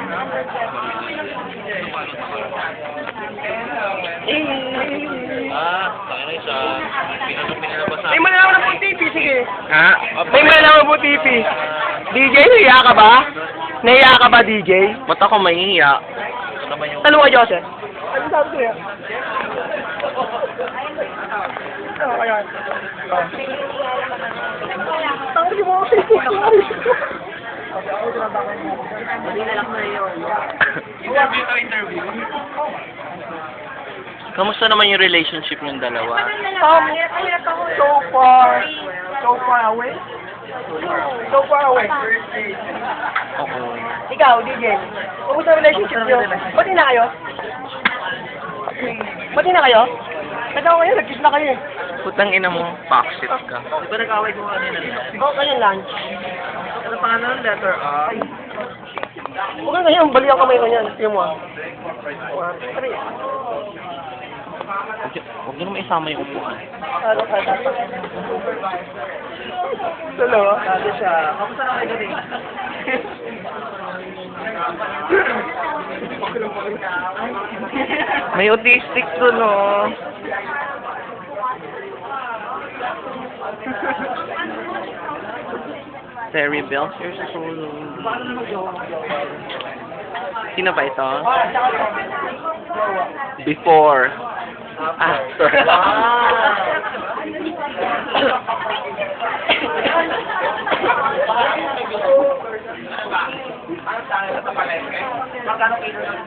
Tayo na siya. Pinalabas May malalaman po TV, sige. Ha? May malalaman po TV. DJ, nahiya ka ba? Nahiya ka ba, DJ? Ba't ako mahihiya? Tanong ka, Joseph. Ano sabi sa'yo? Ano kaya? Tangi mo ako interview. Kamusta naman yung relationship yung dalawa? So far away. So far away. Oo. Ikaw, DJ. Kumusta ang relationship nyo? Pati na kayo? Pati na kayo? Nagawa kayo, nag-kiss na kayo eh. Putang ina mo, backshit ka. Di ba nag-away mo kanina? Oo, kayo lunch. Ano pangalan ng letter A? Huwag na ngayon, bali ang kamay ko niyan. Tingnan mo ah. 1, 3. Huwag niyo naman isama yung upuan. Dalawa? Sabi siya, kamusta na kayo gabi? May autistic doon, oh. Terry Bells, you're so lonely. Sino ba ito? Before. After. Magkano kilo ng